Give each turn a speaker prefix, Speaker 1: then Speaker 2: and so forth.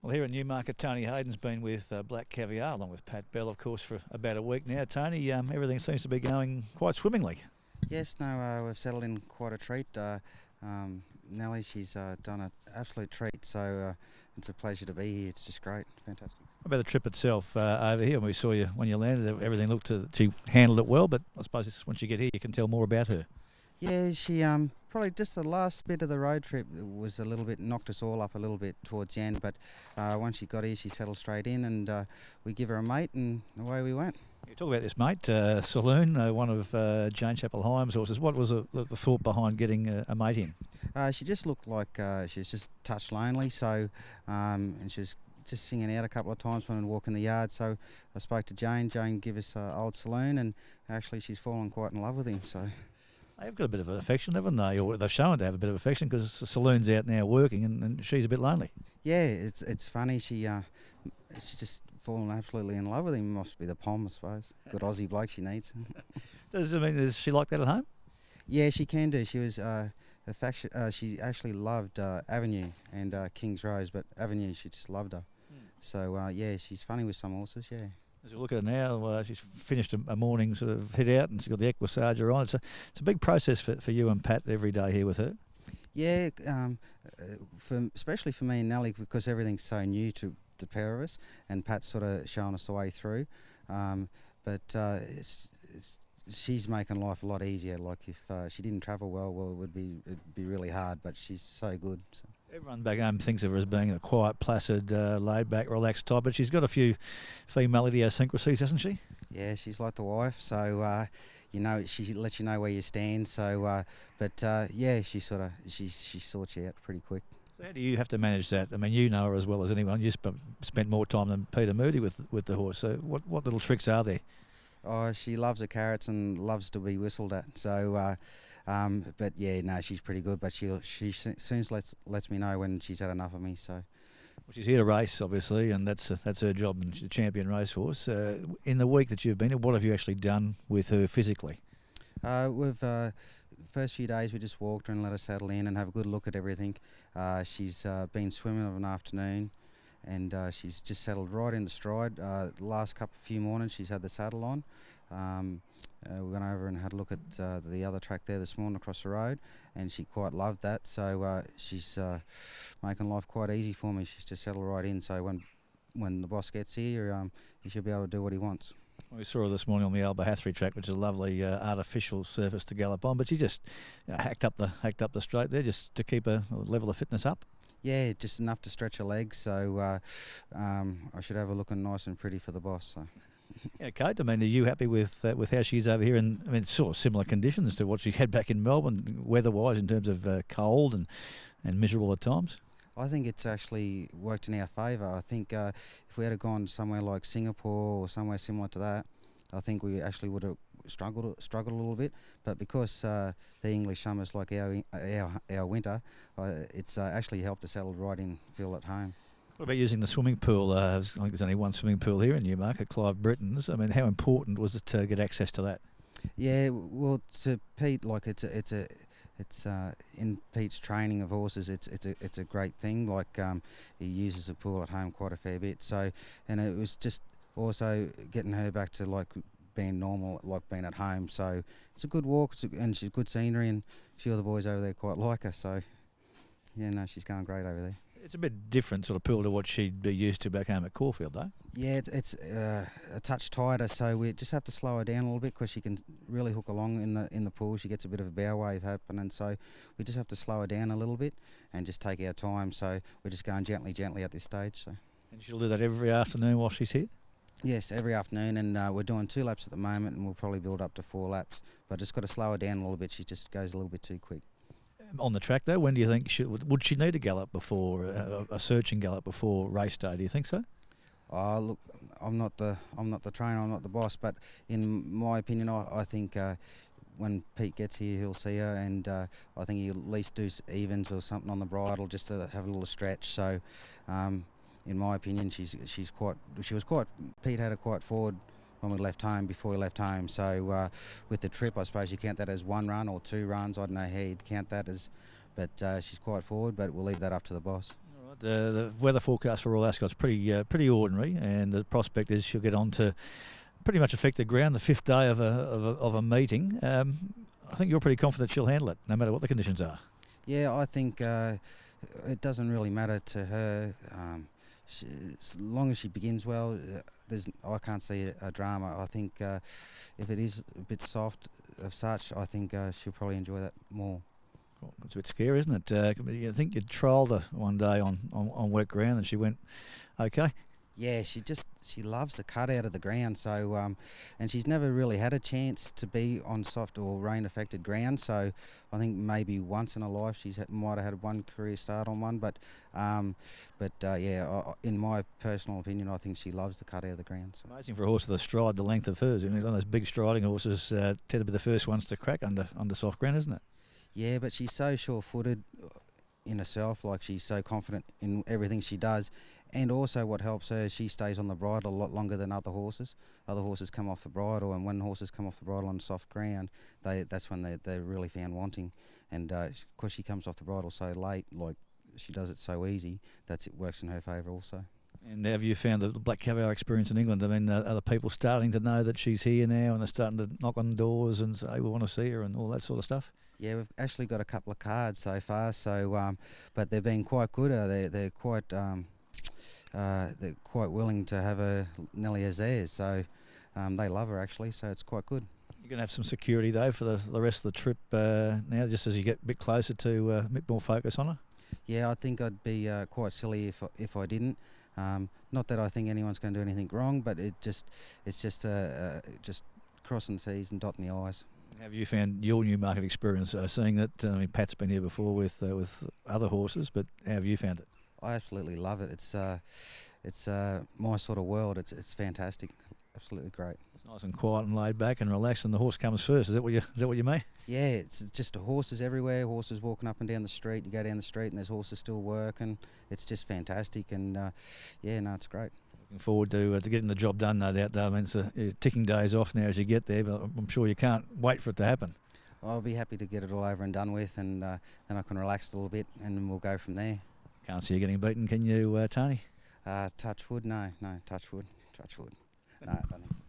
Speaker 1: Well, here at Newmarket, Tony Haydon's been with Black Caviar, along with Pat Bell, of course, for about a week now. Tony, everything seems to be going quite swimmingly.
Speaker 2: Yes, no, we've settled in quite a treat. Nellie, she's done an absolute treat, so it's a pleasure to be here. It's just great, fantastic.
Speaker 1: What about the trip itself over here? We saw you when you landed. Everything looked to she handled it well, but I suppose once you get here, you can tell more about her.
Speaker 2: Yeah, she probably just the last bit of the road trip was a little bit, knocked us all up a little bit towards the end, but once she got here, she settled straight in, and we give her a mate, and away we went.
Speaker 1: You talk about this mate, Saloon, one of Jane Chapel-Hyam's horses. What was the thought behind getting a mate in?
Speaker 2: She just looked like she was just touched lonely, so and she was just singing out a couple of times when we walk in the yard. So I spoke to Jane. Jane gave us old Saloon, and actually she's fallen quite in love with him. So
Speaker 1: they've got a bit of affection, haven't they? Or they've shown to have a bit of affection because Saloon's out now working, and she's a bit lonely.
Speaker 2: Yeah, it's funny. She's just fallen absolutely in love with him. Must be the pom, I suppose. Good Aussie bloke she needs.
Speaker 1: Does she like that at home?
Speaker 2: Yeah, she can do. She was she actually loved Avenue and King's Rose, but Avenue she just loved her. So yeah, she's funny with some horses. Yeah.
Speaker 1: As we look at her now, she's finished a morning sort of hit out, and she's got the Equisarger on. It's a big process for you and Pat every day here with her.
Speaker 2: Yeah, especially for me and Nellie, because everything's so new to the pair of us, and Pat's sort of showing us the way through. She's making life a lot easier. Like if she didn't travel well, it'd be really hard. But she's so good. So.
Speaker 1: Everyone back home thinks of her as being a quiet, placid, laid-back, relaxed type, but she's got a few female idiosyncrasies, hasn't she?
Speaker 2: Yeah, she's like the wife. So she lets you know where you stand. So, yeah, she sorts you out pretty quick.
Speaker 1: So how do you have to manage that? I mean, you know her as well as anyone. You spent more time than Peter Moody with the horse. So what little tricks are there?
Speaker 2: Oh, she loves the carrots and loves to be whistled at. So, but yeah, no, she's pretty good. But she soon lets me know when she's had enough of me. So,
Speaker 1: well, she's here to race, obviously, and that's her job. And she's a champion racehorse. In the week that you've been, what have you actually done with her physically?
Speaker 2: We've first few days we just walked her and let her settle in and have a good look at everything. She's been swimming of an afternoon. And she's just settled right into stride. The last few mornings she's had the saddle on. We went over and had a look at the other track there this morning across the road, and she quite loved that. So she's making life quite easy for me. She's just settled right in. So when the boss gets here, he should be able to do what he wants.
Speaker 1: We saw her this morning on the Albahathry track, which is a lovely artificial surface to gallop on, but she just hacked up the straight there just to keep a level of fitness up.
Speaker 2: Yeah, just enough to stretch her legs, so I should have her looking nice and pretty for the boss. So.
Speaker 1: Yeah, Kate, I mean, are you happy with how she's over here? And I mean, it's sort of similar conditions to what she had back in Melbourne, weather-wise, in terms of cold and miserable at times.
Speaker 2: I think it's actually worked in our favour. I think if we had gone somewhere like Singapore or somewhere similar to that, I think we actually would have struggled a little bit. But because the English summer's like our winter, it's actually helped us settle right in, feel at home.
Speaker 1: What about using the swimming pool? I think there's only one swimming pool here in Newmarket, Clive Britton's. I mean, how important was it to get access to that?
Speaker 2: Yeah, well, to Pete, like it's in Pete's training of horses, it's a great thing. Like he uses the pool at home quite a fair bit. So, and it was just also getting her back to like being normal, like being at home. So it's a good walk, and she's good scenery, and a few of the boys over there quite like her. So yeah, no, she's going great over there.
Speaker 1: It's a bit different sort of pool to what she'd be used to back home at Caulfield, though.
Speaker 2: Yeah, it's a touch tighter, so we just have to slow her down a little bit because she can really hook along in the pool. She gets a bit of a bow wave happening, so we just have to slow her down a little bit and just take our time. So we're just going gently at this stage. So.
Speaker 1: And she'll do that every afternoon while she's here?
Speaker 2: Yes, every afternoon, and we're doing 2 laps at the moment, and we'll probably build up to 4 laps. But just got to slow her down a little bit. She just goes a little bit too quick.
Speaker 1: On the track, though, when do you think would she need a gallop before a searching gallop before race day? Do you think so?
Speaker 2: Oh, look, I'm not the trainer, I'm not the boss, but in my opinion, I think when Pete gets here, he'll see her, and I think he'll at least do evens or something on the bridle just to have a little stretch. So, in my opinion, Pete had her quite forward when we left home, before we left home. So with the trip, I suppose you count that as 1 run or 2 runs. I don't know how you'd count that as, but she's quite forward, but we'll leave that up to the boss.
Speaker 1: The weather forecast for Royal Ascot's pretty ordinary, and the prospect is she'll get on to pretty much affected ground the fifth day of a meeting. I think you're pretty confident she'll handle it, no matter what the conditions are.
Speaker 2: Yeah, I think it doesn't really matter to her. As long as she begins well, I can't see a drama. I think if it is a bit soft of such, I think she'll probably enjoy that more.
Speaker 1: Well, it's a bit scary, isn't it? I think you trialled her one day on wet ground and she went okay.
Speaker 2: Yeah, she loves the cut out of the ground. So and she's never really had a chance to be on soft or rain affected ground. So I think maybe once in her life might have had one career start on one. But yeah, in my personal opinion, I think she loves the cut out of the ground. So.
Speaker 1: Amazing for a horse with a stride the length of hers. I mean, those big striding horses tend to be the first ones to crack under soft ground, isn't it?
Speaker 2: Yeah, but she's so sure-footed in herself, like she's so confident in everything she does. And also what helps her, she stays on the bridle a lot longer than other horses. Other horses come off the bridle, and when horses come off the bridle on soft ground, that's when they're really found wanting. And because she comes off the bridle so late, like she does it so easy, it works in her favour also.
Speaker 1: And have you found the Black Caviar experience in England? I mean, are the people starting to know that she's here now, and they're starting to knock on doors and say, we want to see her and all that sort of stuff?
Speaker 2: Yeah, we've actually got a couple of cards so far. So, but they've been quite good. They're quite willing to have her nearly as theirs. So, they love her actually. So it's quite good.
Speaker 1: You're going to have some security though for the rest of the trip now, just as you get a bit closer to a bit more focus on her.
Speaker 2: Yeah, I think I'd be quite silly if I didn't. Not that I think anyone's going to do anything wrong, but it's just crossing the T's and dotting the I's.
Speaker 1: Have you found your Newmarket experience, seeing that, I mean, Pat's been here before with other horses, but how have you found it?
Speaker 2: I absolutely love it. It's my sort of world. It's fantastic. Absolutely great.
Speaker 1: It's nice and quiet and laid back and relaxed, and the horse comes first. Is that what you mean?
Speaker 2: Yeah, it's just horses everywhere. Horses walking up and down the street. You go down the street and there's horses still working. It's just fantastic, and yeah, no, it's great.
Speaker 1: Looking forward to getting the job done, no doubt, though. I mean, it's ticking days off now as you get there, but I'm sure you can't wait for it to happen.
Speaker 2: I'll be happy to get it all over and done with, and then I can relax a little bit, and then we'll go from there.
Speaker 1: Can't see you getting beaten, can you, Tony?
Speaker 2: Touch wood? No, touch wood. No, I don't think so.